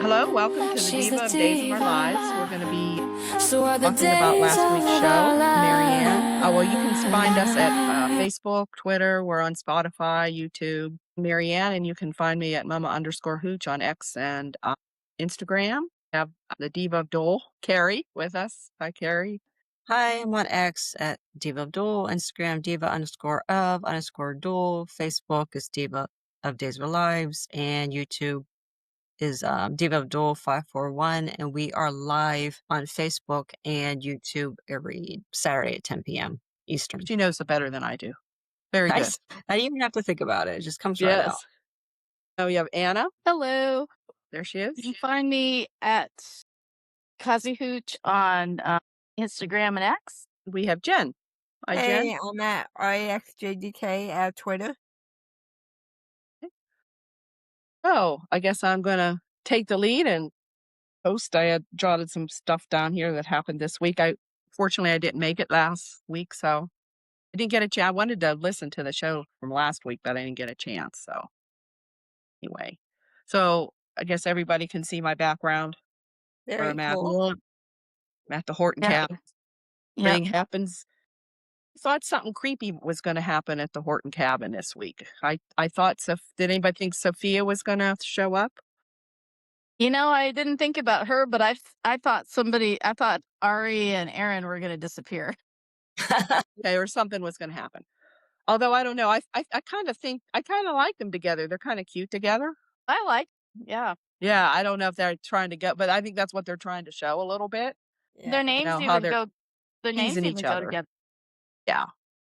Hello, welcome to the She's the Diva of Days of Our diva. Lives. We're going to be So are the talking about days last week's of our show, Marianne. Well, you can find us at lives. Facebook, Twitter. We're on Spotify, YouTube, Marianne, and you can find me at Mama_Hooch on X and Instagram. We have the Diva of DOOL, Carrie, with us. Hi, Carrie. Hi, I'm on X at Diva of DOOL, Instagram Diva_of_Duel, Facebook is Diva of Days of Our Lives, and YouTube is Diva of Duel 541, and we are live on Facebook and YouTube every Saturday at 10 p.m. Eastern. She knows it better than I do. Very good. I didn't even have to think about it. It just comes right out. Yes. Oh, we have Anna. Hello. There she is. You can find me at Kazi Hooch on Instagram and X. We have Jen. Hi, Jen. Hey, I'm at RAXJDK at Twitter. Oh, I guess I'm going to take the lead and post. I had jotted some stuff down here that happened this week. Fortunately, I didn't make it last week, so I didn't get a chance. I wanted to listen to the show from last week, but I didn't get a chance. So anyway, so I guess everybody can see my background. Very I'm at, cool. I'm at the Horton Yeah. cabin. Yeah. Thing happens. I thought something creepy was going to happen at the Horton cabin this week. I thought, did anybody think Sophia was going to show up? You know, I didn't think about her, but I thought Ari and Aaron were going to disappear. Okay, or something was going to happen. Although I don't know. I kind of like them together. They're kind of cute together. Yeah. Yeah, I don't know if they're trying to go, but I think that's what they're trying to show a little bit. Yeah. Their names how even they're go. Their names teasing even each go other. together. Yeah.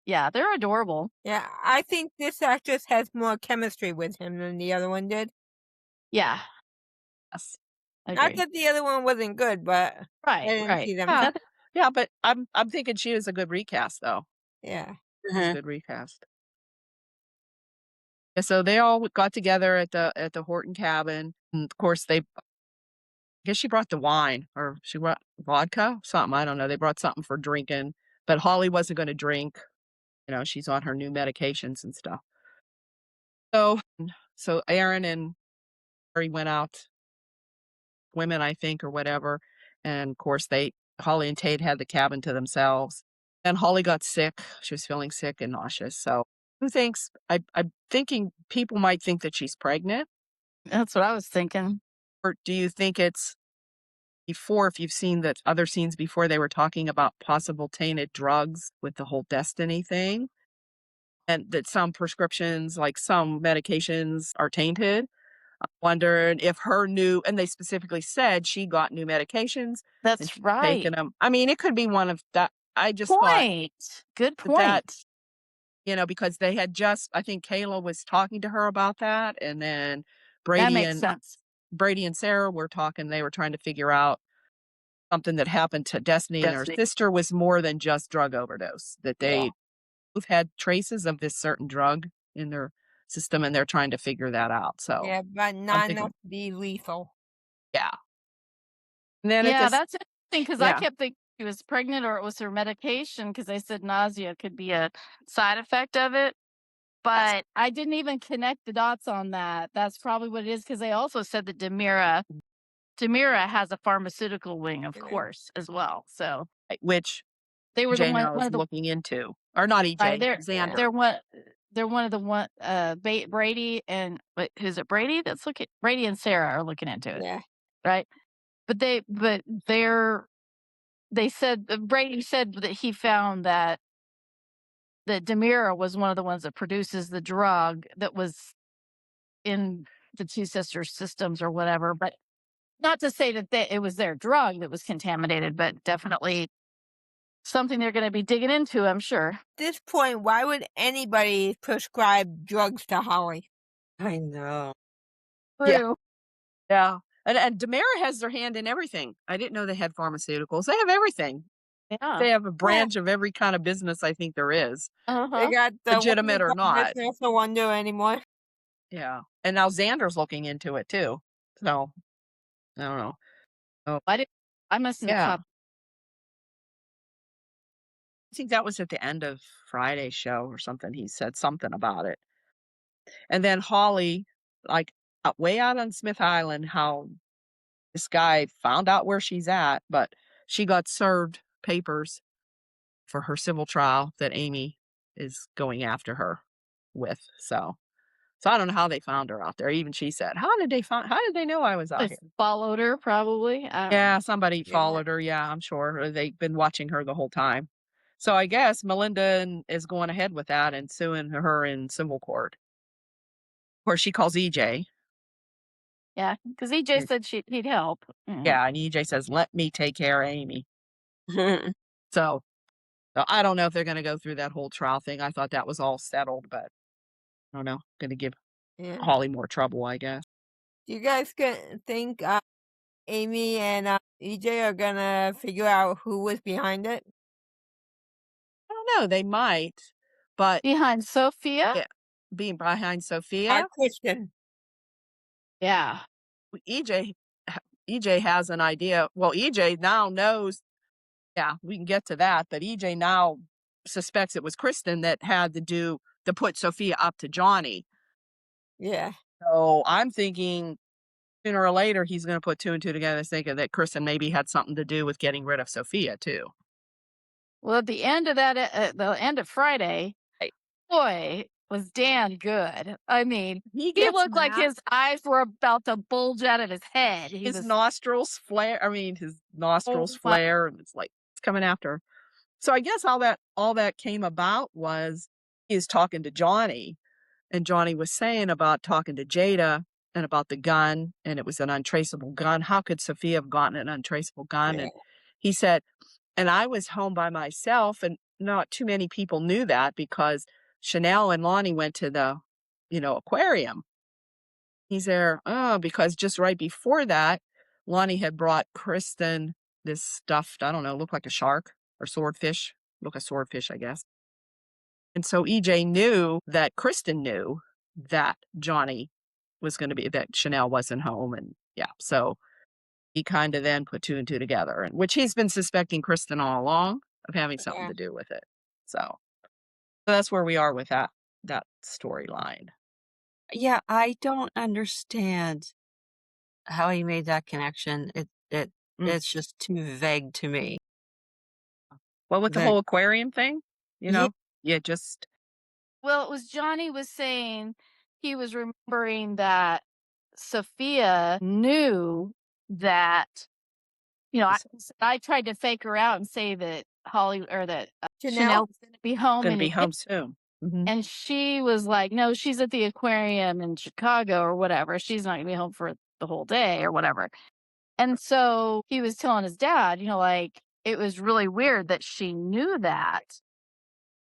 Yeah, they're adorable. Yeah, I think this actress has more chemistry with him than the other one did. Yeah. Yes. Not that the other one wasn't good, but I didn't see them. Yeah. Yeah, but I'm thinking she was a good recast though. Yeah. She's a good recast. Yeah, so they all got together at the Horton cabin. And of course I guess she brought the wine, or she brought vodka, something. I don't know. They brought something for drinking, but Holly wasn't going to drink. You know, she's on her new medications and stuff. So Aaron and Harry went out women, I think, or whatever. And of course Holly and Tate had the cabin to themselves. And Holly got sick. She was feeling sick and nauseous. So who thinks I'm thinking people might think that she's pregnant. That's what I was thinking. Or do you think it's before, if you've seen the other scenes before, they were talking about possible tainted drugs with the whole Destiny thing? And that some prescriptions, like some medications, are tainted. I wondered if and they specifically said she got new medications. That's right. Taking them. I mean, it could be one of that. I just thought good point. That, because they had I think Kayla was talking to her about that. And then That makes sense. Brady and Sarah were talking. They were trying to figure out something that happened to Destiny and her sister was more than just drug overdose, that they both had traces of this certain drug in their system, and they're trying to figure that out. So Yeah, but not enough to be lethal. Yeah. And then that's interesting because I kept thinking she was pregnant or it was her medication because they said nausea could be a side effect of it. But I didn't even connect the dots on that. That's probably what it is because they also said that Demira has a pharmaceutical wing, of course, as well. So which they were EJ the one looking into, or not EJ, Xander. They're one of the one Brady and who's it? Brady and Sarah are looking into it. Yeah. Right. But they said Brady said that he found that Demira was one of the ones that produces the drug that was in the two sisters' systems or whatever. But not to say that it was their drug that was contaminated, but definitely something they're going to be digging into, I'm sure. At this point, why would anybody prescribe drugs to Holly? I know. True. Yeah. And Demira has their hand in everything. I didn't know they had pharmaceuticals. They have everything. Yeah. They have a branch of every kind of business I think there is. They got the legitimate or not. That's no wonder anymore. Yeah. And now Xander's looking into it too. So I don't know. Oh, I mustn't have. I think that was at the end of Friday's show or something. He said something about it. And then Holly, like way out on Smith Island, how this guy found out where she's at, but she got served papers for her civil trial that Amy is going after her with. So I don't know how they found her out there. Even she said, how did they know I was out Just here? followed her probably. I don't know. Yeah, somebody Yeah. followed her. Yeah, I'm sure. Or they've been watching her the whole time. So I guess is going ahead with that and suing her in civil court. Where she calls EJ. Yeah, because EJ Mm. said he'd help. Yeah, and EJ says, let me take care of Amy. So I don't know if they're going to go through that whole trial thing. I thought that was all settled, but I don't know. Going to give Yeah. Holly more trouble, I guess. Do you guys think Amy and EJ are gonna figure out who was behind it? I don't know. They might, but Behind Sophia? yeah, being behind Sophia, Kristen. Yeah. EJ EJ has an idea. Well, EJ now knows. Yeah, we can get to that, but EJ now suspects it was Kristen that had to put Sophia up to Johnny. Yeah. So I'm thinking sooner or later he's going to put two and two together, thinking that Kristen maybe had something to do with getting rid of Sophia too. Well, at the end of the end of Friday, Right. boy, was Dan good. I mean, He he gets looked like mad. his eyes were about to bulge out of his head. He His was, nostrils flare. I mean, his oh nostrils my, flare, and it's like it's coming after her. So I guess all that came about was he was talking to Johnny, and Johnny was saying about talking to Jada and about the gun, and it was an untraceable gun. How could Sophia have gotten an untraceable gun? Yeah. And he said, and I was home by myself, and not too many people knew that because Chanel and Lonnie went to the, aquarium. He's there, because just right before that, Lonnie had brought Kristen this stuffed, I don't know, looked like a shark or swordfish. Look a swordfish, I guess. And so EJ knew that Kristen knew that that Chanel wasn't home. And yeah, so he kind of then put two and two together, and which he's been suspecting Kristen all along of having something Yeah. to do with it. So that's where we are with that storyline. Yeah, I don't understand how he made that connection. Mm. It's just too vague to me. Well, with the Vague. whole aquarium thing, Yeah, yeah, just well, it was Johnny was saying he was remembering that Sophia knew that, I tried to fake her out and say that Holly or that Chanel. Chanel was going to be home going to any be day. home soon. Mhm. And she was like, no, she's at the aquarium in Chicago or whatever. She's not going to be home for the whole day or whatever. And so he was telling his dad, like, it was really weird that she knew that.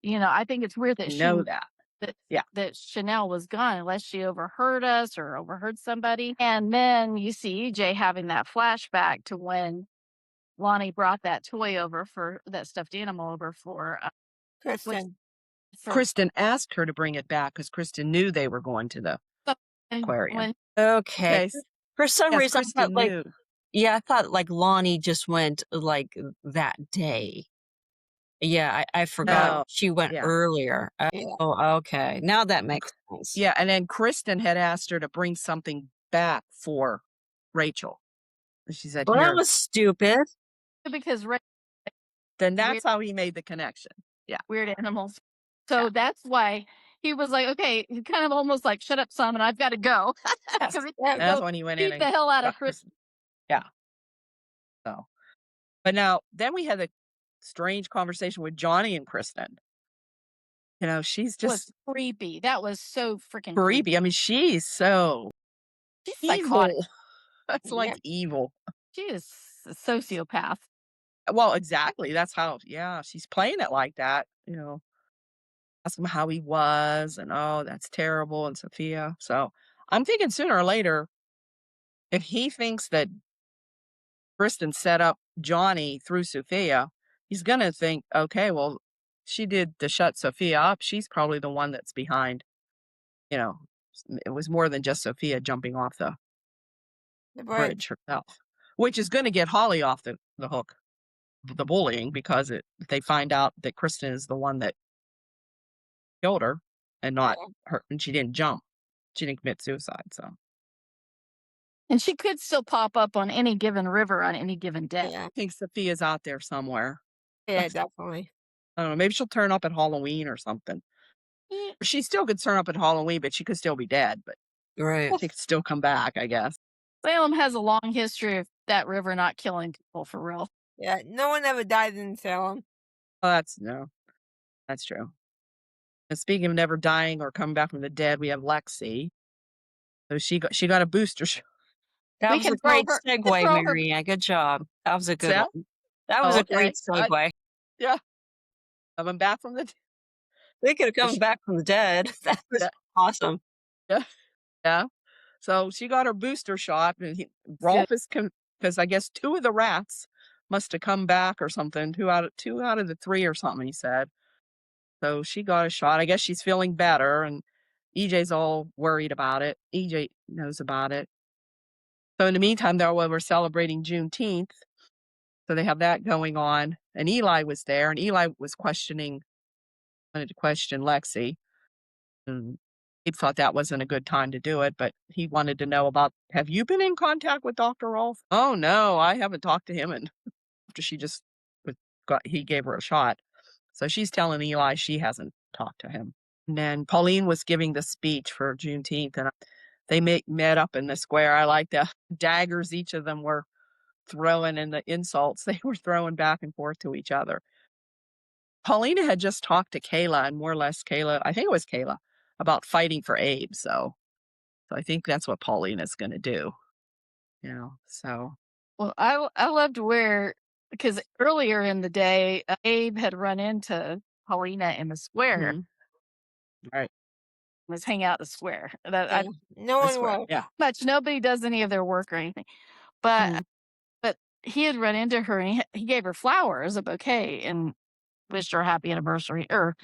I think it's weird that Know that. that Yeah. that Chanel was gone unless she overheard us or overheard somebody. And then you see EJ having that flashback to when Lonnie brought that toy over for that stuffed animal over for which Kristen. for Kristen asked her to bring it back because Kristen knew they were going to the aquarium. when okay. Okay. For some Yes, reason, Kristen knew. I thought like Lonnie just went like that day. Yeah, I forgot No. she went Yeah. earlier. Yeah. Oh, okay. Now that makes sense. Yeah, and then Kristen had asked her to bring something back for Rachel. And she said, Well, that "Here." was stupid. because Then weird that's how he made the connection. Yeah. weird animals. So Yeah. that's why he was like, okay, he kind of almost like, shut up, Simon, I've got to go. Yes. Because he Yeah. That's go when he went in beat the and hell out of got Chris. Kristen. Yeah. So, but now then we had a strange conversation with Johnny and Kristen. She's Was just creepy. That was so freaking creepy. creepy. I mean, she's so She's psychotic. evil. That's like Yeah. evil. She is a sociopath. Well, exactly. That's how, yeah, she's playing it like that. Ask him how he was, and oh, that's terrible, and Sophia. So I'm thinking sooner or later, if he thinks that Kristen set up Johnny through Sophia, he's gonna think, okay, well, she did to shut Sophia up. She's probably the one that's behind. You know, it was more than just Sophia jumping off the The bridge. bridge herself, which is going to get Holly off the hook, the bullying, because they find out that Kristen is the one that killed her and not Yeah. her, and she didn't jump. She didn't commit suicide. So And she could still pop up on any given river on any given day. Yeah. I think Sophia's out there somewhere. Yeah, definitely. I don't know, maybe she'll turn up at Halloween or something. Eh, She still could turn up at Halloween, but she could still be dead, but Right. she could still come back, I guess. Salem has a long history of that river not killing people for real. Yeah, no one ever died in Salem. Oh, that's true. And speaking of never dying or coming back from the dead, we have Lexi. So she got a booster shot. That We was a can throw great her. We can segue, throw her. Marianne. Good job. That was a good Yeah? one. That was Oh, a great okay. segue. Yeah, coming back from the They could have come sh back from the dead. That was yeah, awesome. yeah, yeah. So she got her booster shot, and Good. Rolf is because I guess 2 of the rats must have come back or something, 2 out of the 3 or something, he said. So she got a shot. I guess she's feeling better, and EJ's all worried about it. EJ knows about it. So in the meantime, though, while we're celebrating Juneteenth, so they have that going on, and Eli was there, and Eli was wanted to question Lexi, and he thought that wasn't a good time to do it, but he wanted to know about, "Have you been in contact with Dr. Rolf?" "Oh, no, I haven't talked to him," and after she just was he gave her a shot. So she's telling Eli she hasn't talked to him. And then Pauline was giving the speech for Juneteenth, and they met up in the square. I like the daggers each of them were throwing and the insults they were throwing back and forth to each other. Paulina had just talked to Kayla, and more or less Kayla, I think it was Kayla, about fighting for Abe. So I think that's what Paulina's going to do. So Well, I loved where, because earlier in the day, Abe had run into Paulina in the square, mhm, right, was hanging out in the square. That I Yeah, no I one swear, was. yeah. much nobody does any of their work or anything, but Mhm. but he had run into her and he gave her flowers, a bouquet, and wished her a happy anniversary or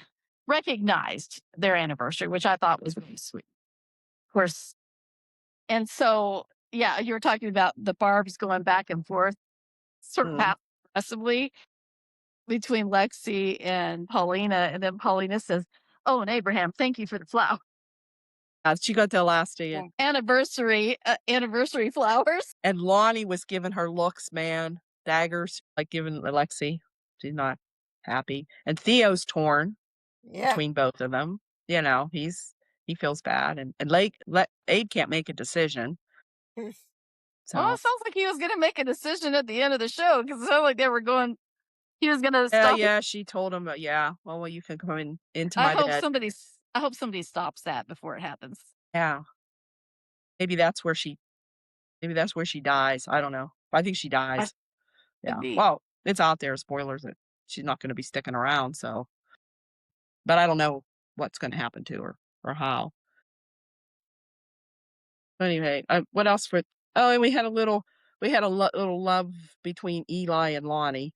recognized their anniversary, which I thought was really sweet. Of course, and so yeah, you were talking about the barbs going back and forth, sort of Mhm. half aggressively between Lexi and Paulina, and then Paulina says, "Oh, and Abraham, thank you for the flower She got the last day, Yeah. anniversary flowers." and Lonnie was giving her looks, man, daggers, like giving Alexi. She's not happy, and Theo's torn Yeah. between both of them. He feels bad, and Abe can't make a decision. Well, So it sounds like he was going to make a decision at the end of the show because it sounded like they were going. He was going to yeah, stop. yeah, she told him, yeah, well, you can come into I my hope bed. somebody. I hope somebody stops that before it happens. Yeah, maybe that's where she dies. I don't know. I think she I dies. could Yeah. be. Well, it's out there, spoilers that she's not going to be sticking around. So, but I don't know what's going to happen to her or how. Anyway, what else for? Oh, and we had a little love between Eli and Lonnie.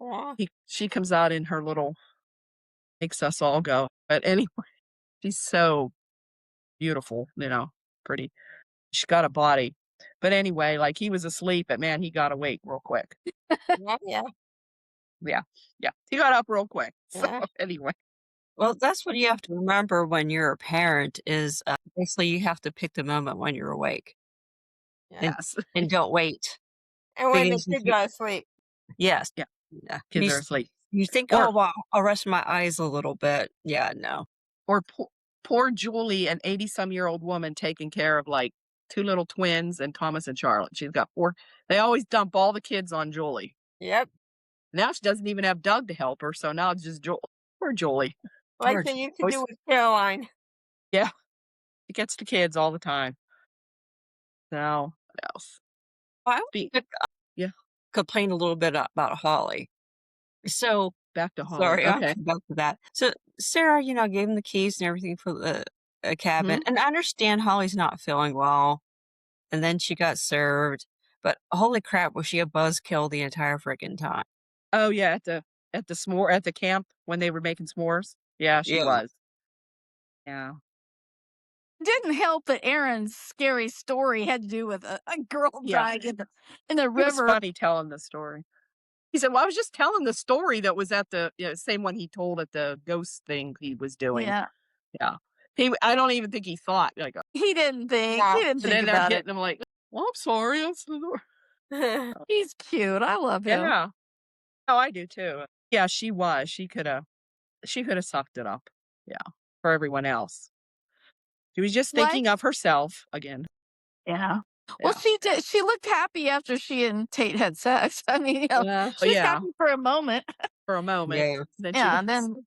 Aw. She comes out in her little makes us all go. But anyway, she's so beautiful, pretty. She's got a body. But anyway, like he was asleep, but man, he got awake real quick. Yeah, yeah, Yeah, yeah, he got up real quick. So yeah, anyway, Well, that's what you have to remember when you're a parent is basically you have to pick the moment when you're awake yeah. and yes, and don't wait And when the because if kids you, are asleep. yes, yeah, yeah, kids are asleep. you think, oh Or wow, I'll rest my eyes a little bit. Yeah, no, or poor Julie, an 80-some-year-old woman taking care of like 2 little twins and Thomas and Charlotte. She's got 4. They always dump all the kids on Julie. Yep. Now she doesn't even have Doug to help her, so now it's just poor Julie. Like poor they used to do Always with Caroline. yeah, she gets the kids all the time. So, what else? I Be want to Yeah, complain a little bit about Holly. So back to Holly. sorry, I'll Okay. come back to that. So Sarah, gave him the keys and everything for the cabin, Mhm. and I understand Holly's not feeling well, and then she got served. But holy crap, was she a buzzkill the entire freaking time? Oh, yeah, at the camp when they were making s'mores? Yeah, she Yeah. was. Yeah. It didn't help that Aaron's scary story had to do with a girl Yeah. dying in the It was river. funny telling the story. He said, "Well, I was just telling the story that was at the" same one he told at the ghost thing he was doing. Yeah. Yeah. I don't even think he thought, like, He didn't think. Yeah. He didn't and think then they're about it. hitting him like, "Well, I'm sorry, that's the door." He's cute. I love him. Yeah. Oh, I do too. Yeah, she was. She coulda sucked it up. Yeah, for everyone else. She was just Like, thinking of herself again. yeah. Well, Yeah. she did. She looked happy after she and Tate had sex. I mean, she was Yeah, happy for a moment. for a moment. Yeah. Then she Yeah, got and then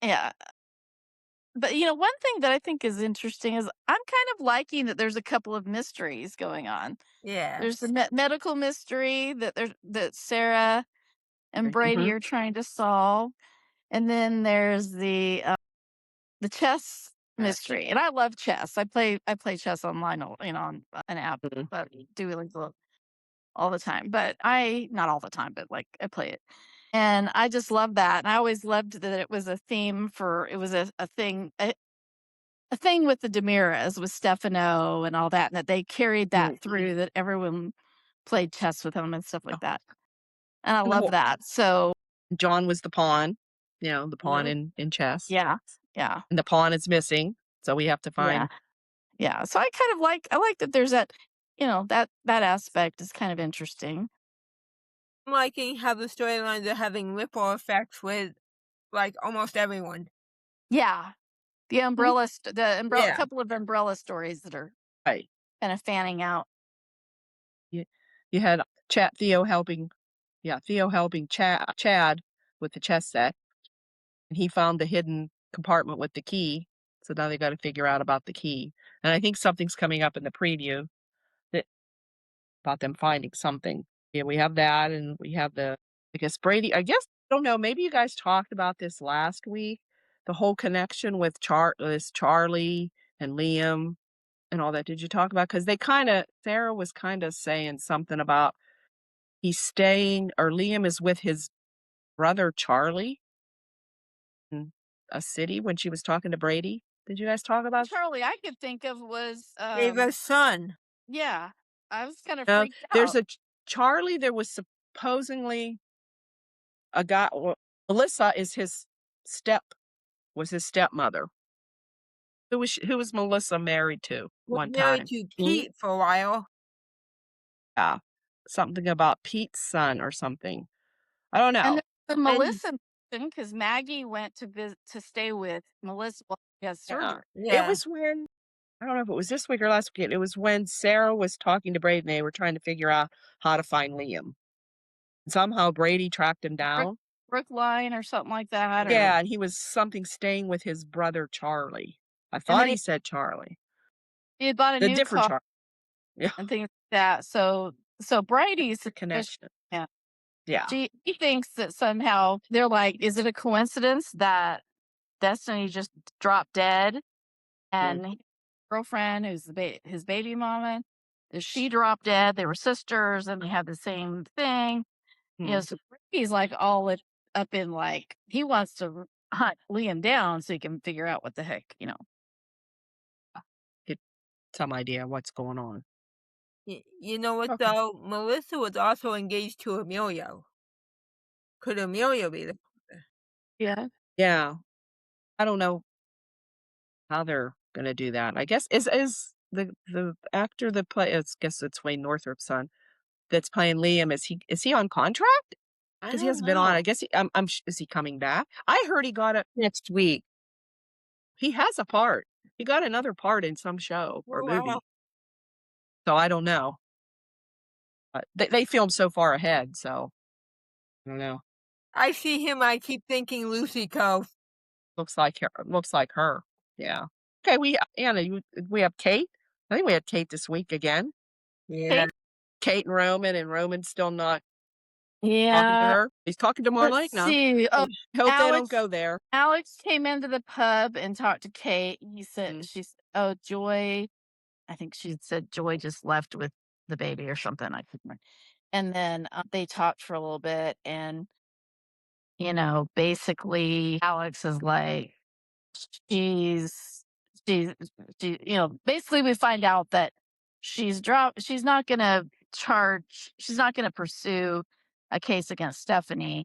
yeah. But one thing that I think is interesting is I'm kind of liking that there's a couple of mysteries going on. There's the Yes. medical mystery that Sarah and Brady Mhm. are trying to solve, and then there's the chess mystery. And I love chess. I play chess online, on an app, Mhm. but Duolingo all the time. But I not all the time, but like I play it. And I just love that. And I always loved that it was a theme for it was a thing with the Demiras with Stefano and all that, and that they carried that Mhm. through, that everyone played chess with him and stuff like that. And I And the love whole that. So John was the pawn, the pawn Mhm. in chess, yeah, yeah, and the pawn is missing, so we have to yeah, find. yeah. So I like that there's that, that aspect is kind of interesting. I'm liking how the storylines are having ripple effects with like almost everyone. Yeah, Mhm. the umbrella, Yeah. couple of umbrella stories that are Right. kind of fanning out. You you had Theo helping Theo helping Chad with the chess set, and he found the hidden compartment with the key, so now they gotta figure out about the key, and I think something's coming up in the preview that about them finding something. Yeah, we have that, and we have I guess Brady I guess I don't know, maybe you guys talked about this last week, the whole connection with Charlie and Liam and all that. Did you talk about? Because Sarah was kinda saying something about he's staying or Liam is with his brother Charlie in a city when she was talking to Brady. Did you guys talk about? Charlie, I could think of was Ava's son. yeah. I was kind of No, freaked there's out. a Charlie, there was supposedly a guy well, Melissa is step his stepmother. Who was Melissa married to Was one married time? to Pete? Pete for a while. Yeah. Something about Pete's son or something. I don't And know. the And Melissa, because Maggie went to stay with Melissa while she has Yeah. surgery. It yeah. was when I don't know if it was this week or last week. It was when Sarah was talking to Brady and they were trying to figure out how to find Liam. Somehow Brady tracked him Brook, down. Brookline or something like that, or Yeah, and he was something staying with his brother Charlie. I and then thought he said Charlie. he had bought a The new different car Charlie. Yeah. and things like that. So Brady's The connection. yeah, Yeah. he thinks that somehow they're like, is it a coincidence that Destiny just dropped dead Mm, and his girlfriend, who's his baby mama, is she dropped dead? They were sisters and they had the same thing. mm. So Brady's like all up in like he wants to hunt Liam down so he can figure out what the heck. Get some idea what's going on. You know what Okay. though? Melissa was also engaged to Emilio. Could Emilio be the Yeah. Yeah. I don't know how they're gonna do that. I guess is the actor that play I guess it's Wayne Northrop's son that's playing Liam, is he on contract? I Because he don't hasn't been on. I know. guess is he coming back? I heard he got it next week. He has a part. He got another part in some show or Oh wow. movie. So I don't know. They filmed so far ahead, so I don't know. I see him, I keep thinking Lucy Co. Looks like her. Yeah. Okay, Anna, we have Kate. I think we had Kate this week again. Yeah. Kate? Kate and Roman's still not talking to Yeah. her. He's talking to Let's Marlena. see. Oh, Hope they don't Alex. go there. Alex came into the pub and talked to Kate. He said Mm, oh, Joy. I think she said Joy just left with the baby or something. I couldn't remember. And then they talked for a little bit, and basically Alex is like, she's she's basically we find out that she's not gonna pursue a case against Stephanie,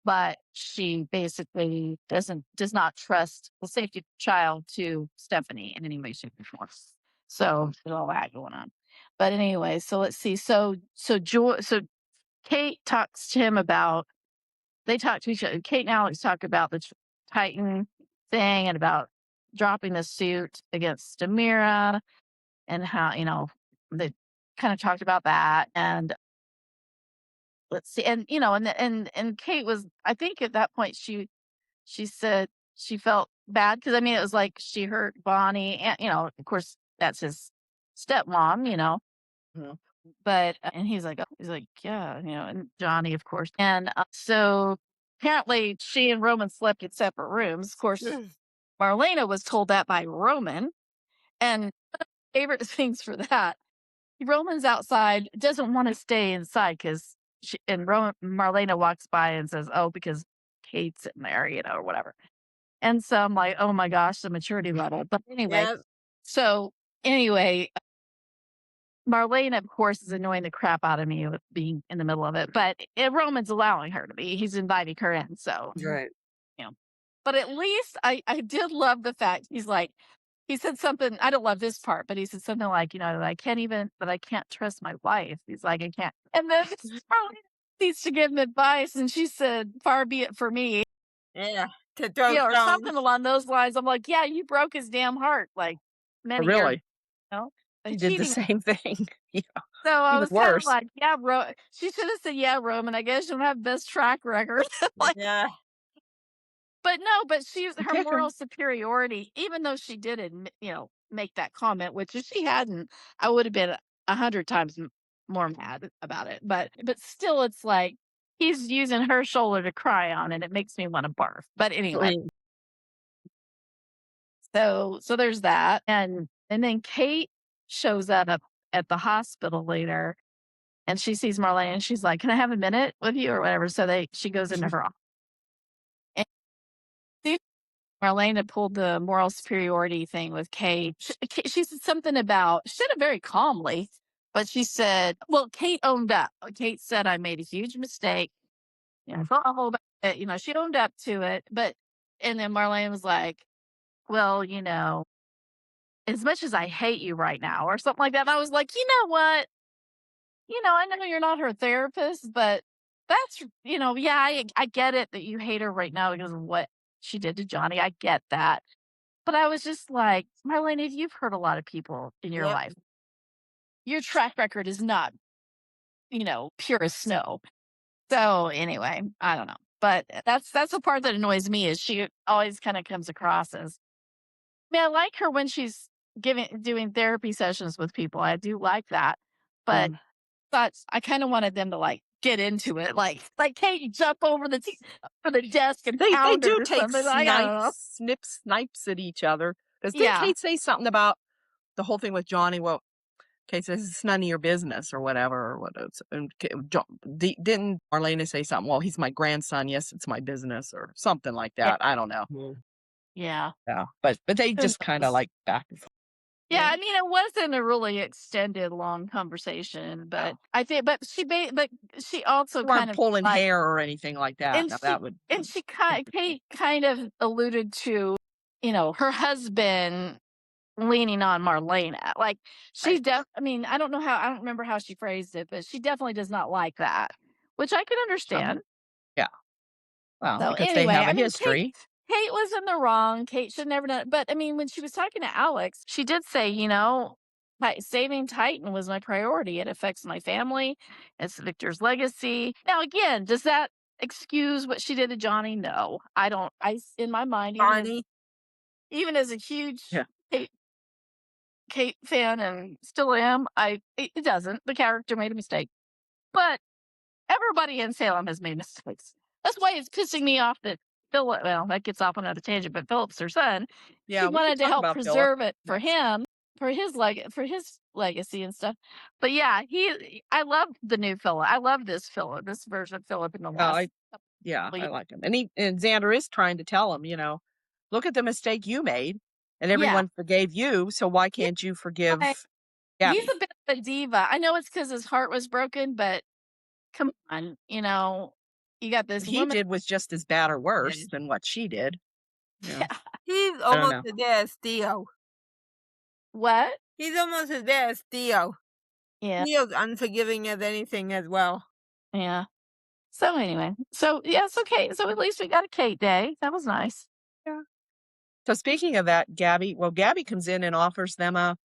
but she basically does not trust the safety of the child to Stephanie in any way, shape, or form. So there's all that going on. But anyway, so let's see. So Kate talks to him about they talk to each other. Kate and Alex talk about the Titan thing and about dropping the suit against Amira and how, they kind of talked about that. And let's see. And, and Kate was, I think at that point, she said she felt bad because, I mean, it was like she hurt Bonnie. And, of course, that's his stepmom, Mhm. but, and he's like, yeah, and Johnny, of course. And so apparently she and Roman slept in separate rooms. Of course, Marlena was told that by Roman. And favorite things for that, Roman's outside, doesn't want to stay inside because Marlena walks by and says, oh, because Kate's in there, or whatever. And so I'm like, oh my gosh, the maturity level. But anyway, Yep. so anyway, Marlena, of course, is annoying the crap out of me with being in the middle of it, but Roman's allowing her to be. He's inviting her in. So, Right. but at least I did love the fact he said something. I don't love this part, but he said something like, that I can't trust my wife. He's like, I can't. And then Marlena needs to give him advice. And she said, far be it for me, Yeah. To throw or something stones. along those lines. I'm like, yeah, you broke his damn heart like Oh, many years, really? by She did the cheating. same thing. Yeah, So I even was kind of worse. like, yeah, she should have said, yeah, Roman. I guess you don't have best track record. Like, Yeah. but no, but You her pick moral her. superiority, even though she did admit, make that comment, which if she hadn't, I would have been 100 times more mad about it. But still, it's like he's using her shoulder to cry on, and it makes me want to barf. But anyway, Mm. so there's that, and then Kate shows up at the hospital later. And she sees Marlene and she's like, can I have a minute with you or whatever? So she goes into her office. And Marlene had pulled the moral superiority thing with Kate. She said something about, she said it very calmly, but she said, well, Kate owned up. Kate said, I made a huge mistake. I felt awful about it. She owned up to it. And then Marlene was like, well, as much as I hate you right now or something like that. And I was like, you know what? I know you're not her therapist, but that's, yeah, I get it that you hate her right now because of what she did to Johnny. I get that. But I was just like, Marlene, you've hurt a lot of people in your Yep. life. Your track record is not, pure as snow. So anyway, I don't know. But that's the part that annoys me is she always kind of comes across as, I mean, I like her when she's doing therapy sessions with people. I do like that. But Mm. I kind of wanted them to get into it, like Kate jump over for the desk and They pound do it or take something. I don't know. snipes at each other. Because didn't Yeah, Kate say something about the whole thing with Johnny? Well, Kate says it's none of your business or whatever. Or what it's, and didn't Marlena say something? Well, he's my grandson. Yes, it's my business or something like yeah, that. I don't know. yeah. Yeah, but they Who just kind of knows? like back and forth. Yeah, Yeah. I mean, it wasn't a really extended, long conversation, but I think, but she also They kind weren't of pulling hair or anything like that. and Now she that would and she Kate kind of alluded to, her husband leaning on Marlena. Like right. I mean, I don't remember how she phrased it, but she definitely does not like that, which I can understand. Yeah. Well, So because they anyway, have I a mean, history. Kate was in the wrong. Kate should never done it. But I mean, when she was talking to Alex, she did say, saving Titan was my priority. It affects my family. It's Victor's legacy. Now, again, does that excuse what she did to Johnny? No, I don't. In my mind, Barney. even as a huge Yeah. Kate, Kate fan and still am, it doesn't. The character made a mistake, but everybody in Salem has made mistakes. That's why it's pissing me off that Philip, well, that gets off on another tangent, but Philip's her son. She Yeah, we wanted could to talk help about Philip preserve it for next. him, for his legacy and stuff. But yeah, I love the new Philip. I love this Philip, this version of Philip in the Oh, last. I like him. And Xander is trying to tell him, look at the mistake you made and Yeah, everyone forgave you, so why yeah. can't you I- forgive He's Gabby? a bit of a diva. I know it's because his heart was broken, but come on, you got this What he woman. did was just as bad or worse than what she did. Yeah. Yeah. He's I don't almost know. as bad as Theo. What? He's almost as bad as Theo. Yeah. Theo's unforgiving as anything as well. Yeah. So anyway, so yes, okay. So at least we got a Kate day. That was nice. Yeah. So speaking of that, Gabby comes in and offers them a,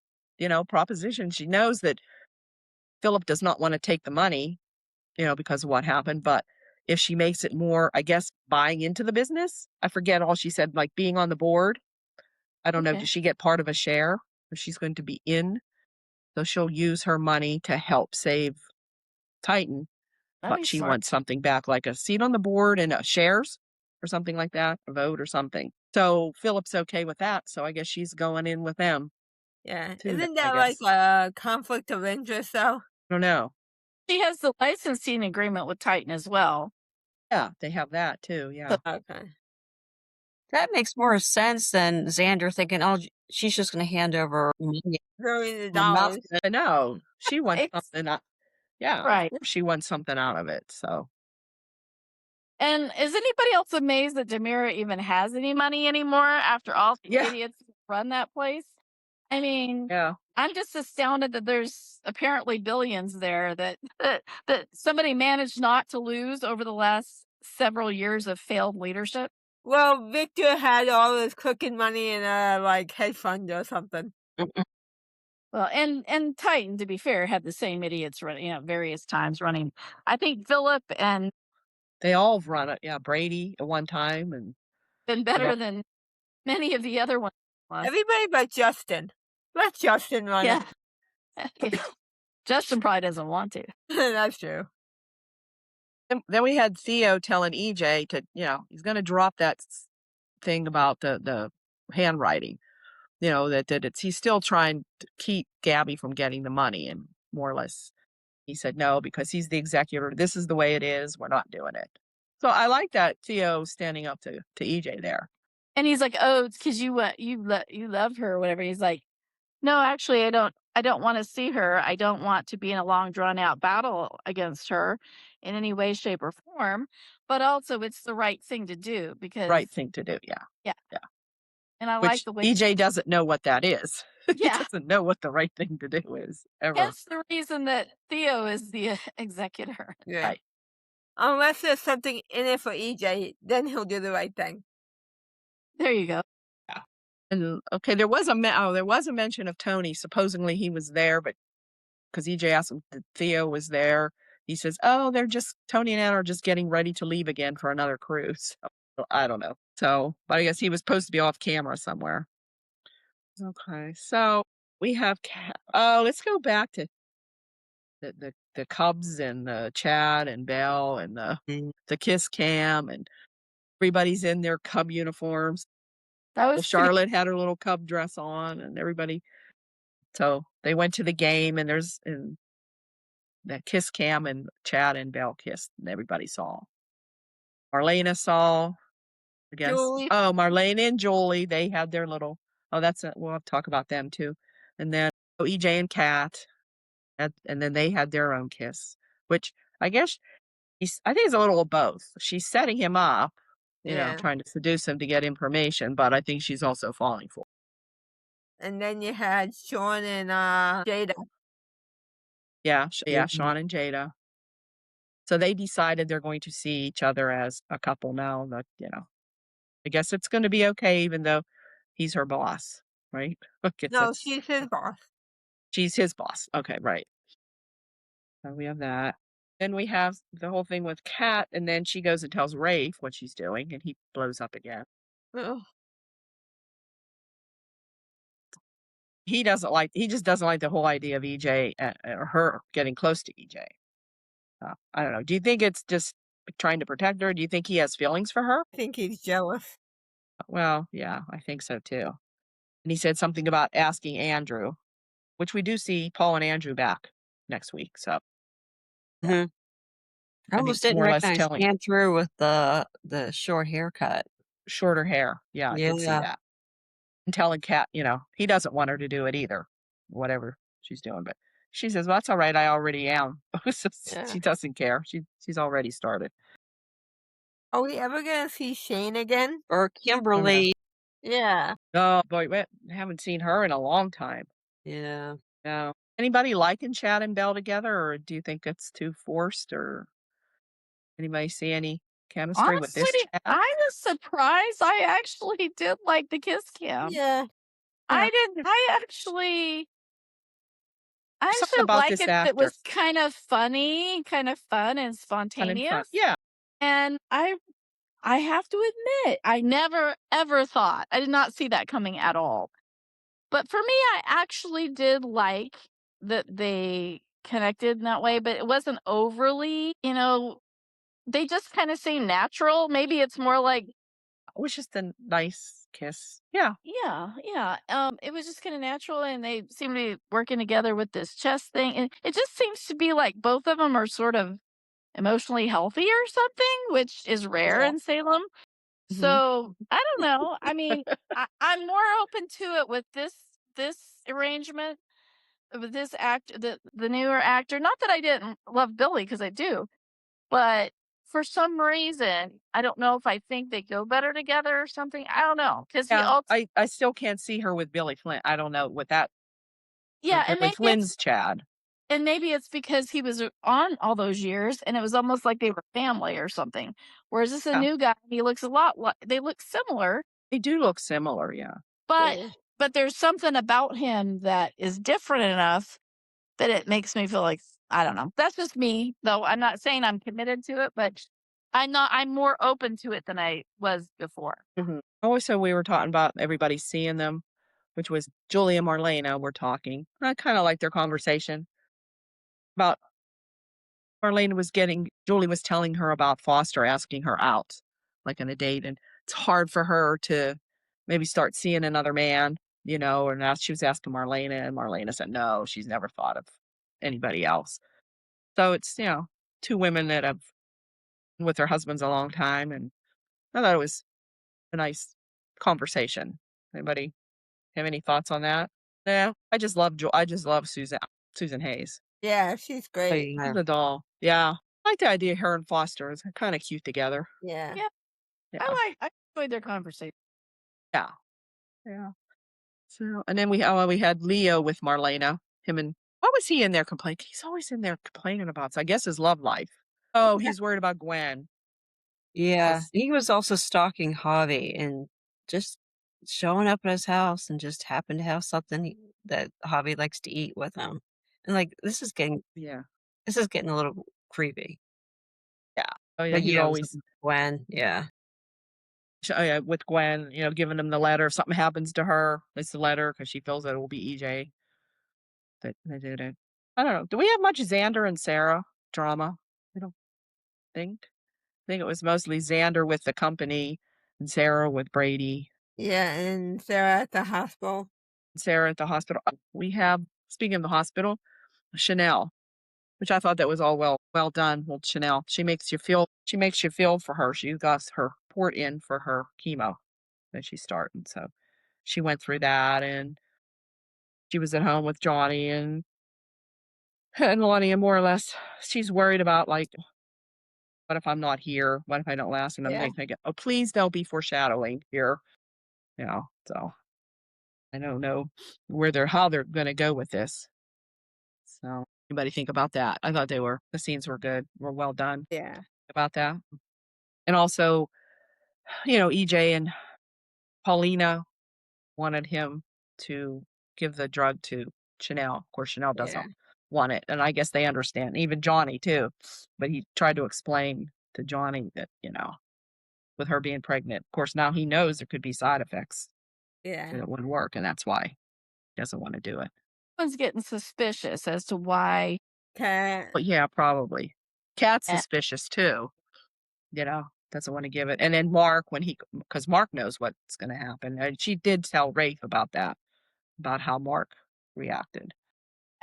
proposition. She knows that Philip does not want to take the money, because of what happened, but if she makes it more, I guess, buying into the business, I forget all she said, like being on the board. I don't know. Okay. Does she get part of a share if she's going to be in? So she'll use her money to help save Titan, That'd but be she smart. wants something back, like a seat on the board and shares or something like that, a vote or something. So Philip's okay with that. So I guess she's going in with them Yeah. too, Isn't I that like guess. a conflict of interest though? I don't know. She has the licensing agreement with Titan as well. Yeah, they have that too. Yeah. Okay. That makes more sense than Xander thinking, oh, she's just going to hand over money. Millions of Well, dollars. No, she wants It's something. Yeah, of right. course she wants something out of it. So And is anybody else amazed that Demira even has any money anymore after all the yeah, idiots run that place? I mean, yeah. I'm just astounded that there's apparently billions there that somebody managed not to lose over the last several years of failed leadership. Well, Victor had all his cooking money in a like hedge fund or something. Well, and Titan, to be fair, had the same idiots running, various times running. I think Philip and They all have run it. Yeah, Brady at one time, and been better than many of the other ones. Everybody but Justin. Let Justin run Yeah. Justin probably doesn't want to. it. That's true. then we had Theo telling EJ to, he's going to drop that thing about the handwriting. He's still trying to keep Gabby from getting the money, and more or less he said no because he's the executor. This is the way it is. We're not doing it. So I like that Theo standing up to EJ there. And he's like, "Oh, it's because you love her or whatever." He's like, "No, actually, I don't want to see her. I don't want to be in a long, drawn out battle against her in any way, shape, or form. But also, it's the right thing to do because Right thing to do. Yeah. yeah, Yeah. and I like Which the way EJ doesn't know what that is. He yeah. doesn't know what the right thing to do is ever. Hence the reason that Theo is the executor. Yeah. Right. Unless there's something in it for EJ, then he'll do the right thing. There you go. Yeah. And okay, there was a mention of Tony. Supposedly he was there, but because EJ asked him if Theo was there, he says, "Oh, Tony and Anna are just getting ready to leave again for another cruise." So, I don't know. So, but I guess he was supposed to be off camera somewhere. Okay, so we have let's go back to the Cubs and the Chad and Belle and the kiss cam, and everybody's in their Cub uniforms. That Well, was pretty. Charlotte had her little Cub dress on, and everybody. So they went to the game, and and the kiss cam, and Chad and Belle kissed, and everybody saw. Marlena saw, I guess. Julie. Oh, Marlena and Jolie, they had their little. Oh, that's it. We'll have to talk about them too. And then EJ and Kat, and then they had their own kiss, which I guess I think it's a little of both. She's setting him up, Yeah. trying to seduce him to get information, but I think she's also falling for him. And then you had Sean and Jada. Yeah, Mhm. Sean and Jada. So they decided they're going to see each other as a couple now. That I guess it's going to be okay, even though he's her boss, right? No, she's his boss. She's his boss. Okay, right. So we have that. Then we have the whole thing with Kat, and then she goes and tells Rafe what she's doing, and he blows up again. Oh. He just doesn't like the whole idea of EJ or her getting close to EJ. I don't know. Do you think it's just trying to protect her? Do you think he has feelings for her? I think he's jealous. Well, yeah, I think so too. And he said something about asking Andrew, which we do see Paul and Andrew back next week. So I almost didn't more or less recognize telling Andrew with the short haircut. shorter hair. Yeah, I did see Yeah. that. And telling Kat, he doesn't want her to do it either, whatever she's doing. But she says, "Well, that's all right. I already am." So Yeah. she doesn't care. She's already started. Are we ever gonna see Shane again? Or Oh, no. Kimberly. Yeah. Oh, boy, we haven't seen her in a long time. Yeah. No. Anybody liking Chad and Belle together, or do you think it's too forced, or anybody see any chemistry with Honestly, this Chad? I was surprised. I actually did like the kiss cam. Yeah. Yeah. I didn't. I There's something actually about like this it. It actor. was kind of funny, kind of fun and Fun and fun. spontaneous. Yeah. And I have to admit, I never ever thought I did not see that coming at all. But for me, I actually did like that they connected in that way, but it wasn't overly, they just kind of seem natural. Maybe it's more like, It was just a nice kiss. Yeah. yeah, yeah. It was just kind of natural, and they seem to be working together with this chess thing. And it just seems to be like both of them are sort of emotionally healthy or something, which is rare Yeah. in Salem. Mhm. So I don't know. I mean, I'm more open to it with this arrangement with this act the newer actor. Not that I didn't love Billy because I do, but for some reason I don't know if I think they go better together or something. I don't know because he Yeah. also I still can't see her with Billy Flynn. I don't know what that yeah, Billy Flynn's Chad. and maybe it's because he was on all those years and it was almost like they were family or something. Whereas this is a Yeah. new guy, he looks a lot like they look similar, They do look similar, yeah. but Yeah. there's something about him that is different enough that it makes me feel like I don't know. That's just me, though. I'm not saying I'm committed to it, but I'm more open to it than I was before. Mhm. Also, we were talking about everybody seeing them, which was Julie and Marlena were talking. I kinda like their conversation about Marlena was getting Julie was telling her about Foster asking her out, like, on a date, and it's hard for her to maybe start seeing another man, and now she was asking Marlena, and Marlena said, "No, she's never thought of anybody else." So it's, 2 women that have been with their husbands a long time, and I thought it was a nice conversation. Anybody have any thoughts on that? Yeah, I just love Susan Hayes. Yeah, she's Oh, great. She's yeah. a doll. Yeah. I like the idea of her and Foster. It's kinda cute together. Yeah. Yeah, Yeah. I enjoyed their conversation. Yeah. Yeah. So and then we had Leo with Marlena. Him and what was he in there complaining? He's always in there complaining about, so I guess his love life. Oh, Yeah. he's worried about Gwen Yeah. 'cause He was also stalking Javi and just showing up at his house and just happened to have something that Javi likes to eat with him. And like yeah. this is getting a little creepy. Yeah. Oh, yeah, Like, he always Gwen, yeah. oh, yeah, with Gwen, giving him the letter. If something happens to her, it's the letter because she feels that it will be EJ that they did it. I don't know. Do we have much Xander and Sarah drama? I don't think. I think it was mostly Xander with the company and Sarah with Brady. Yeah, and Sarah at the hospital. Sarah at the hospital. We have, speaking of the hospital, Chanel, which I thought that was all well done. Well, Chanel, she makes you feel for her. She got her port in for her chemo that she's starting. So she went through that and she was at home with Johnny and Lonnie, and more or less she's worried about, like, what if I'm not here? What if I don't last? And I'm Yeah. thinking, oh, please don't be foreshadowing here. So I don't know how they're gonna go with this. So anybody think about that? I thought the scenes were well done Yeah. about that. And also, EJ and Paulina wanted him to give the drug to Chanel. Of course, Chanel Yeah. doesn't want it. And I guess they understand. Even Johnny too. But he tried to explain to Johnny that, with her being pregnant, of course now he knows there could be side effects Yeah. that it wouldn't work, and that's why he doesn't want to do it. Everyone's getting suspicious as to why. Cat. But yeah, probably. Kat's eh, suspicious too. Doesn't wanna give it, and then Mark because Mark knows what's gonna happen, and she did tell Rafe about that, about how Mark reacted.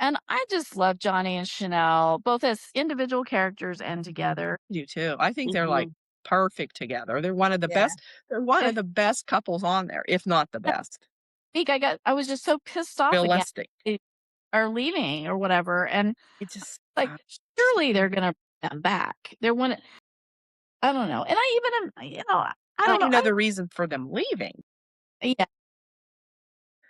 And I just love Johnny and Chanel, both as individual characters and together. I do too. I think they're, like, Mhm. perfect together. Yeah. They're one Eh, of the best couples on there, if not the best. Week I was just so pissed off again Realistic. they are leaving or whatever, and It just like surely they're gonna bring them back. They're one. I don't know. And I even am, I I don't don't know. even know the reason for them leaving. Yeah,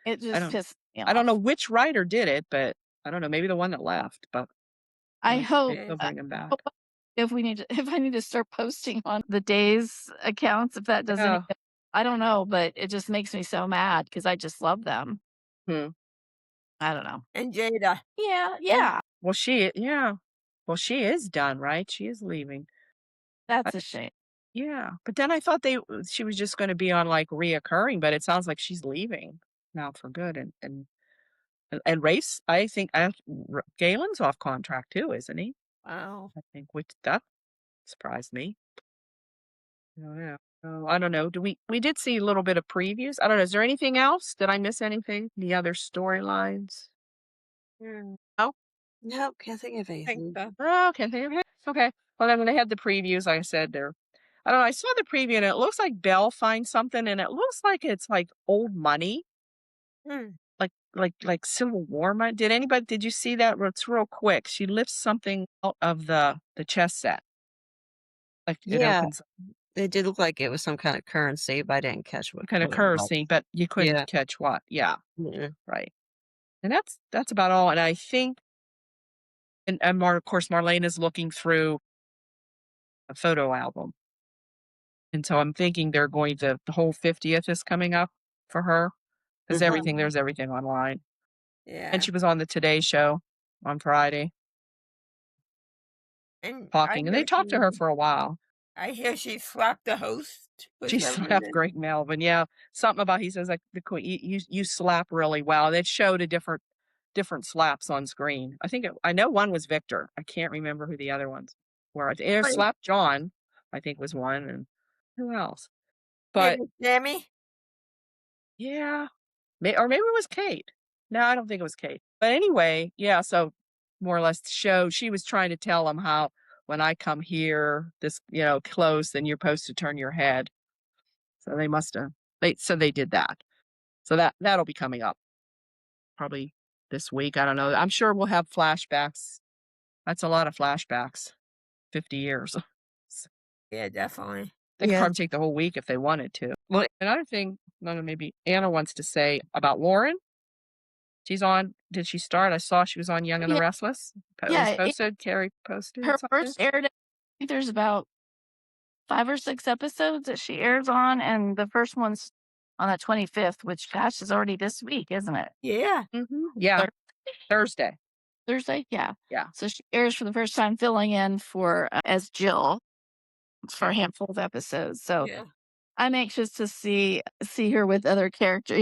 it I just don't pissed me I don't know off. which writer did it, but I don't know, maybe the one that left, but I hope maybe they'll bring him back. hope if we need to, if I need to start posting on the Days accounts, if that does any Yeah. good, I don't know, but it just makes me so mad because I just love them. Hmm. I don't know. And Jada. Yeah, yeah, Well, yeah. Well, she is done, right? She is leaving. I that's a shame. Yeah, but then I thought she was just gonna be on, like, reoccurring, but it sounds like she's leaving now for good, and Rafe, I think Galen's off contract too, isn't he? Wow. I think, which that surprised me. Oh, yeah. Oh, I don't know. Do we did see a little bit of previews. I don't know. Is there anything else? Did I miss anything? Any other storylines? No? Nope, can't think of Think anything. so. Oh, okay. Okay. Well, then when they had the previews, like I said, I don't know. I saw the preview and it looks like Belle finds something and it looks like it's like old money, Hmm. like Civil War money. Did you see that? It's real quick. She lifts something out of the chess set. Like it Yeah, opens it did look like it was some kind of currency, but I didn't catch kind of what it was. currency, but you couldn't Yeah. catch what. Yeah, Mm-mm. right. And that's about all. And I think of course Marlene is looking through a photo album. And so I'm thinking the whole 50th is coming up for her. Because Mhm. there's everything online. And Yeah. she was on the Today Show on Friday And talking, and they talked to her for a while. I hear she slapped the host with She some slapped women. Greg Melvin. Yeah, something about he says like the queen, you slap really well. And it showed a different slaps on screen. I know one was Victor. I can't remember who the other ones were. It Wait, slap John, I think was one, and who else? hey, But Miss Sammy? yeah, or maybe it was Kate. No, I don't think it was Kate. But anyway, yeah, so more or less she was trying to tell him how when I come here this, close, then you're supposed to turn your head. So they must have they did that. So that'll be coming up probably this week. I don't know. I'm sure we'll have flashbacks. That's a lot of flashbacks. 50 years. Yeah, definitely. They could Yeah. probably take the whole week if they wanted to. Well, Another thing, no, no, maybe Anna wants to say about Lauren. She's on. Did she start? I saw she was on Young and the Yeah, Restless. It was yeah. posted. Carrie posted Her something. first aired, I think there's about 5 or 6 episodes that she airs on, and the first one's on the 25th, which, gosh, is already this week, isn't it? Yeah. Yeah, Thur Thursday. Thursday? Yeah. Yeah, So she airs for the first time filling in for, as Jill for a handful of episodes, so Yeah. I'm anxious to see her with other character,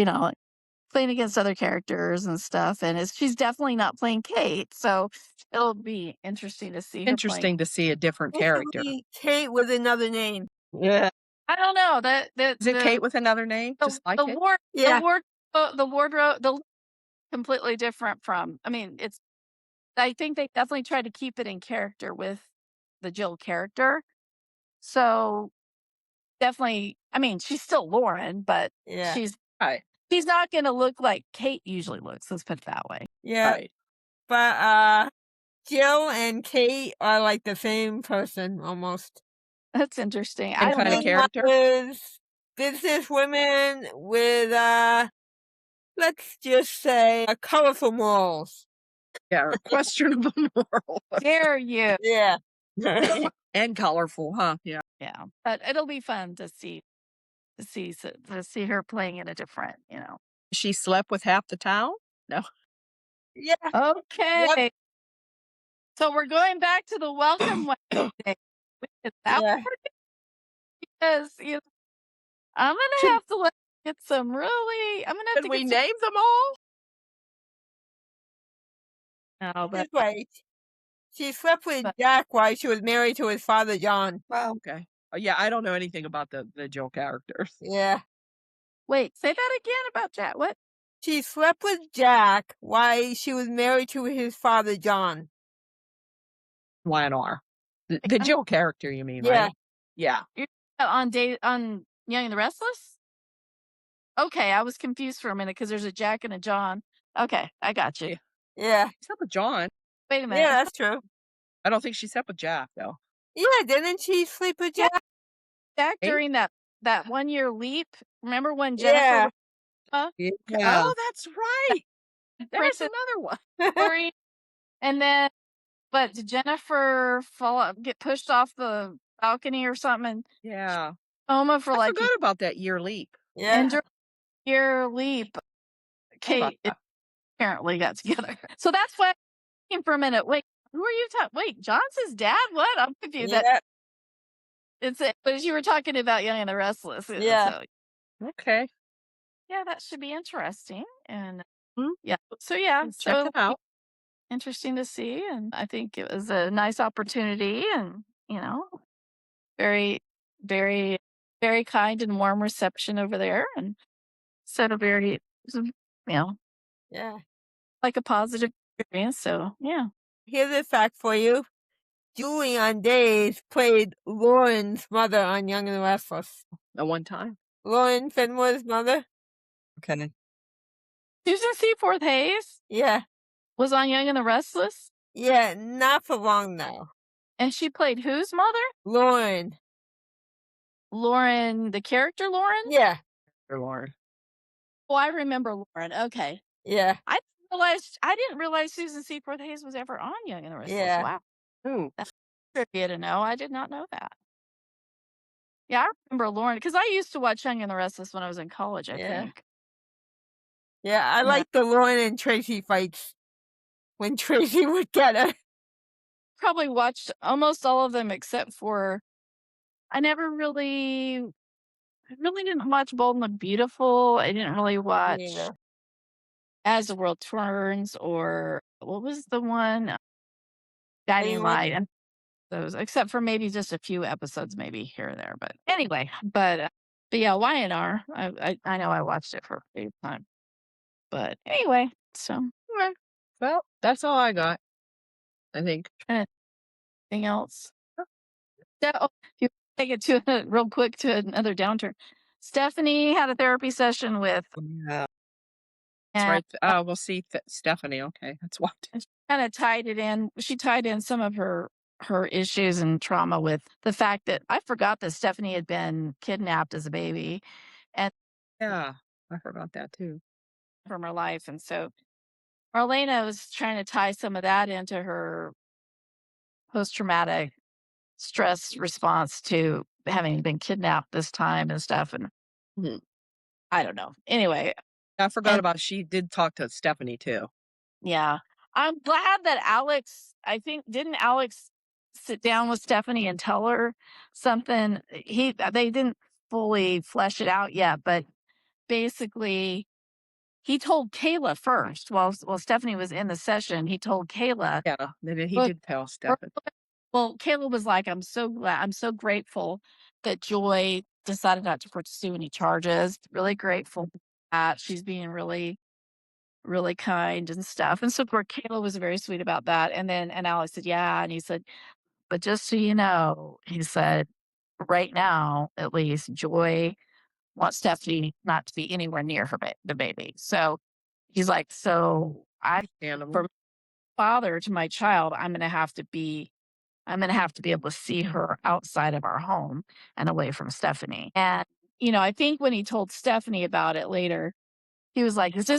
playing against other characters and stuff, and she's definitely not playing Kate, so it'll be interesting to see her playing. interesting to see a different character. Basically, Kate with another name. yeah. I don't know, Is it Kate with another name, just like the it? ward Yeah. the wardrobe, completely different from, I mean, I think they definitely tried to keep it in character with the Jill character. So definitely, I mean, she's still Lauren, but Yeah. Right, she's not gonna look like Kate usually looks, let's put it that way. Yeah. right. But Jill and Kate are like the same person almost. That's interesting. Same I don't kind of know. character. Was business women with let's just say colorful morals. Yeah, questionable moral Dare you. Yeah. and colorful, huh? Yeah. Yeah. But it'll be fun to see her playing in a different, She slept with half the town. No. Yeah. Okay. So we're going back to the welcome Wednesday. Is that Yeah. what it is? I'm gonna Should, have to get some really. I'm gonna have should to we get some. name them all? No, This way. She slept with Jack while she was married to his father, John. Well, okay. Yeah, I don't know anything about the Jill characters. Yeah. wait. Say that again about Jack. What? She slept with Jack while she was married to his father, John. Y&R. The Jill character, you mean, Yeah. right? Yeah. You're on Young and the Restless? Okay, I was confused for a minute because there's a Jack and a John. Okay, I got you. Yeah. She slept with John. Wait a minute. Yeah, that's true. I don't think she slept with Jack, though. Yeah, didn't she sleep with Yeah. Jack? Back Hey? during that 1-year leap. Remember when Jennifer Yeah. was Yeah. Oh, that's right. There's Princess another one. Glory? And then, but did Jennifer get pushed off the balcony or something? And Yeah. coma for I like forgot about that year leap. and Yeah. during the year leap, How about Kate that? apparently got together. So that's why I came for a minute. Wait, who are you talking? Wait, John's his dad? What? I'm confused. That Yeah. it's it. But you were talking about Young and the Restless. Yeah. So Okay. yeah, that should be interesting. And Hmm, yeah, so yeah, check so it out. interesting to see. And I think it was a nice opportunity, and very, very, very kind and warm reception over there, and said a very, it was Yeah. like a positive experience. So yeah. Here's a fact for you. Julie on Days played Lauren's mother on Young and the Restless. At one time. Lauren Fenmore's mother? Okay. Susan Seaforth Hayes Yeah. was on Young and the Restless, Yeah, not for long now. and she played whose mother? Lauren. Lauren, the character Lauren? Yeah. Dear Lord. Oh, I remember Lauren. Okay. Yeah. I didn't realize Susan Seaforth Hayes was ever on Young and the Restless. Yeah. Wow. Hmm. That's trivia to know. I did not know that. Yeah, I remember Lauren because I used to watch Young and the Restless when I was in college, I Yeah. think. Yeah, I Yeah. like the Lauren and Tracy fights when Tracy would get her. Probably watched almost all of them except for I really didn't watch Bold and the Beautiful. I didn't really watch Neither. As the World Turns, or what was the one? Guiding Anyone? Light, and those, except for maybe just a few episodes, maybe here or there. But anyway, but yeah, YNR. I know I watched it for a period of time. But anyway, so Okay. Well, that's all I got. I think. anything else? Oh, if you take it to real quick to another downturn. Stephanie had a therapy session with, Yeah. That's and right. Oh, we'll see. Stephanie. Okay. That's what. kind of tied it in. She tied in some of her issues and trauma with the fact that I forgot that Stephanie had been kidnapped as a baby, and Yeah. I forgot that too. from her life, and so Marlena was trying to tie some of that into her post-traumatic stress response to having been kidnapped this time and stuff, and Mhm. I don't know. Anyway, I forgot and about she did talk to Stephanie too. yeah, I'm glad that I think didn't Alex sit down with Stephanie and tell her something? They didn't fully flesh it out yet, but basically he told Kayla first while Stephanie was in the session. He told Kayla, Yeah. He look, did tell Stephanie. well, Kayla was like, I'm so grateful that Joy decided not to pursue any charges. Really grateful for that she's being really, really kind and stuff. And so poor Kayla was very sweet about that. And Alex said, yeah. And he said, but just so you know, he said, right now, at least, Joy wants Stephanie not to be anywhere near the baby. So he's like, so Understandable. from father to my child, I'm going to have to be able to see her outside of our home and away from Stephanie. And, I think when he told Stephanie about it later, he was like, this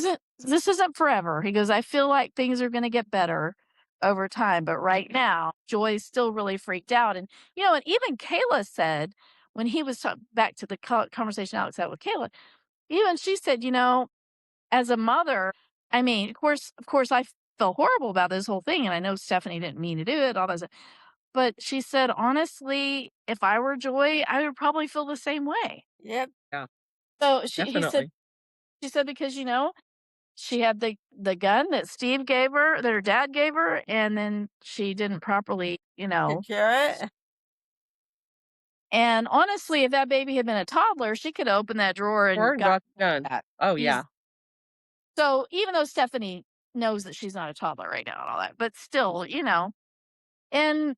isn't forever. He goes, I feel like things are going to get better over time. But right now, Joy's still really freaked out. And even Kayla said when he was back to the conversation Alex had with Kayla, even she said, as a mother, I mean, of course, I felt horrible about this whole thing. And I know Stephanie didn't mean to do it, all that. But she said, honestly, if I were Joy, I would probably feel the same way. Yep. Yeah. So Definitely. she said, because, she had the gun that Steve gave her, that her dad gave her, and then she didn't properly, Secure it. and honestly, if that baby had been a toddler, she could open that drawer and Or got done. that. Oh She's- yeah. So even though Stephanie knows that she's not a toddler right now and all that, but still, and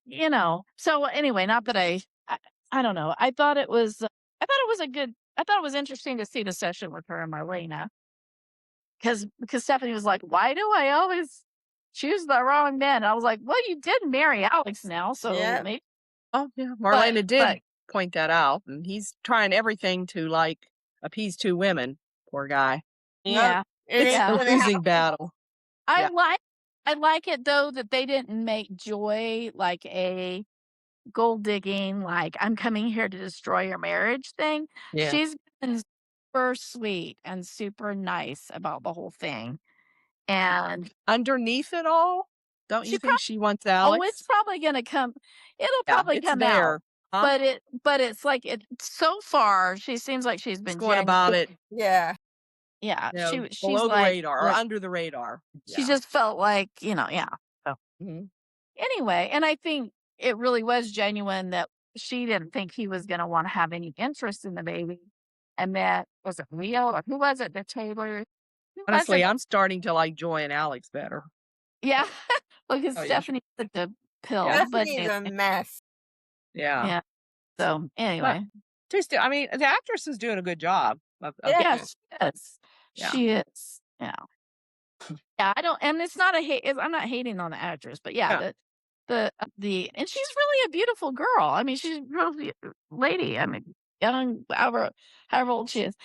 so anyway, not that I don't know. I thought it was interesting to see the session with her and Marlena because Stephanie was like, why do I always choose the wrong men? I was like, well, you did marry Alex now, so Yep. maybe Oh, yeah, Marlena did but point that out, and he's trying everything to, like, appease 2 women, poor guy. Yep. yeah, It It's ain't a yeah. gonna losing happen. battle. I Yeah. like I like it though that they didn't make Joy like a gold digging, like I'm coming here to destroy your marriage thing. Yeah. She's been super sweet and super nice about the whole thing. And Underneath it all, don't she you think probably she wants it's Alex? probably gonna come it'll Yeah, probably it's come out. there, huh? But it's like it so far she seems like she's Just been going genuine. about it, Yeah. Yeah, she's below the like radar or under the radar. she Yeah. just felt like, yeah. So Mhm. anyway, and I think it really was genuine that she didn't think he was gonna wanna have any interest in the baby. And that was it Leo or who was it? The Taylor? Who was Honestly, it? I'm starting to like Joy and Alex better. Yeah. Because Oh, yeah. Stephanie took the pill, Yeah. but Stephanie's anyway, a mess. Yeah. yeah. So But anyway. just I mean, the actress is doing a good job of Yeah. Yeah, doing she is. yeah. She is. Yeah. Yeah, I don't and it's not a hate I'm not hating on the actress, but yeah, Yeah. the and she's really a beautiful girl. I mean, she's a really lady. I mean, young, however old she is.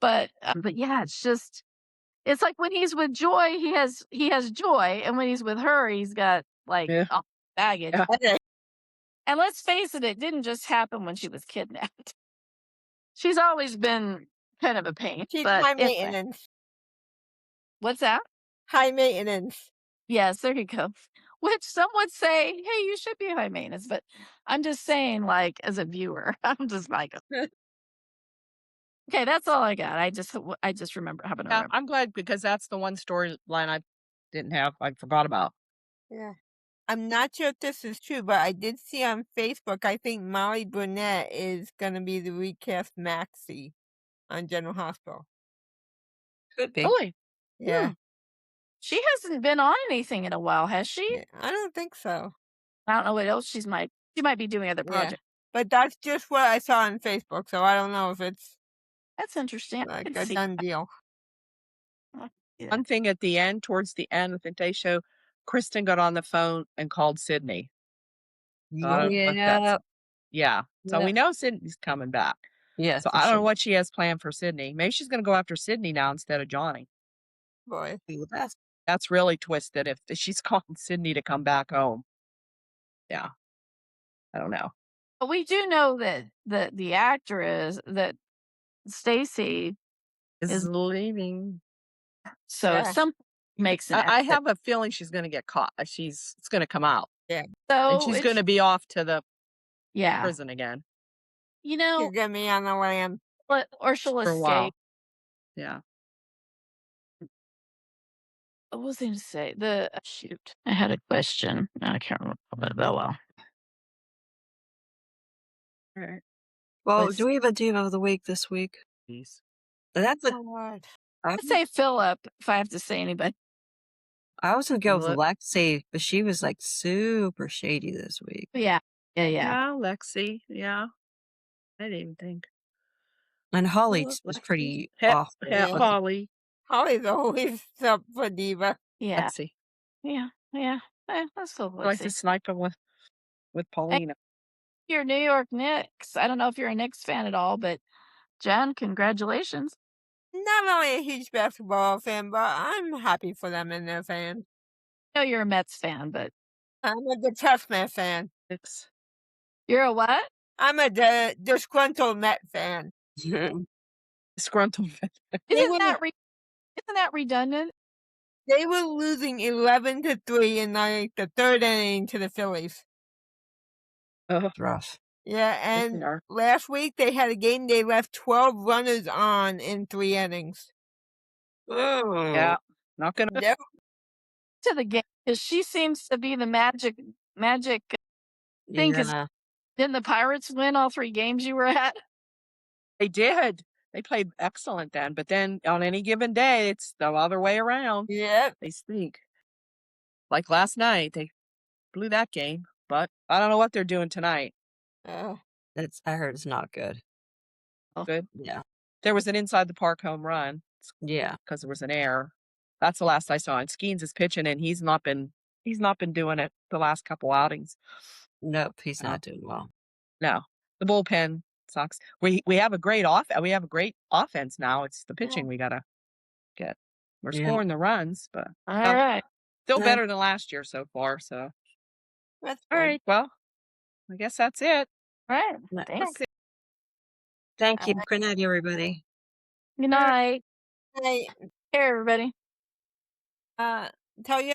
But yeah, it's just it's like when he's with Joy, he has joy, and when he's with her, he's got like Yeah. all baggage. Yeah. Okay. And let's face it, it didn't just happen when she was kidnapped. She's always been kind of a pain. She's But high anyway, maintenance. what's that? High maintenance. Yes, there you go. Which some would say, "Hey, you should be high maintenance," but I'm just saying, like, as a viewer, I'm just like, "Okay, that's all I got." I just remember happen to Yeah, remember. I'm glad because that's the one storyline I didn't have I forgot about. Yeah. I'm not sure if this is true, but I did see on Facebook, I think Molly Burnett is gonna be the recast Maxie on General Hospital. Could be. Really? Yeah. She hasn't been on anything in a while, has she? Yeah. I don't think so. I don't know what else she might be doing other Yeah. projects. But that's just what I saw on Facebook, so I don't know if it's That's interesting. I like could a see done deal. that. Yeah. One thing at the end, towards the end, I think they show Kristen got on the phone and called Sydney. So I don't know what that's Yeah. yeah. So Yeah. we know Sydney's coming back. Yeah, So for I don't know sure. what she has planned for Sydney. Maybe she's gonna go after Sydney now instead of Johnny. Boy. Be the best. That's really twisted if she's calling Sydney to come back home. Yeah. I don't know. But we do know that the actress that Stacy Is is leaving. so Yeah. some makes an I exit. have a feeling she's gonna get caught. It's gonna come out. Yeah. And So she's it's gonna be off to the yeah. prison again You She's know, gonna be on the lam. or she'll for a while. escape. Yeah. What was I gonna say? Shoot, I had a question. Now I can't remember. But oh well. Alright. Well, Let's do we have a diva of the week this week? Please. That's a God. I I'd say Philip if I have to say anybody. I was gonna go with Look. Lexi, but she was like super shady this week. Yeah. Yeah, yeah. Yeah, Lexi. Yeah. I didn't even think. And Holly Lexi. was pretty He- awful. Yeah. Holly. Holly's always up for diva. Yeah. Lexi. Yeah. Yeah. Let's go. I like Let's to see. snipe him with Paulina. Your New York Knicks. I don't know if you're a Knicks fan at all, but Jen, congratulations. Not really a huge basketball fan, but I'm happy for them and their fans. I know you're a Mets fan, but I'm a Detestman fan. It's you're a what? I'm a disgruntled Met fan. disgruntled. They Isn't were, that redundant? they were losing 11-3 in like the third inning to the Phillies. Rough. Yeah, They and are. last week they had a game they left 12 runners on in 3 innings. Oh. Yeah. Not gonna Nope. To the game because she seems to be the magic thing. Because Yeah. didn't the Pirates win all 3 games you were at? They did. They played excellent then, but then on any given day, it's the other way around. Yep. They stink. Like last night, they blew that game, but I don't know what they're doing tonight. I heard it's not good. Good. Yeah. There was an inside the park home run Yeah. because there was an error. That's the last I saw. And Skeens is pitching, and he's not been doing it the last couple outings. Nope, he's No. not doing well. No, the bullpen sucks. We have a great offense now. It's the pitching we gotta get. We're Yeah. scoring the runs, but All right. still Yeah. better than last year so far. So, That's all good. right, well, I guess that's it. All right. No. Thanks. Thank you. Good night, everybody. Good night. Hey, Hey, everybody. tell you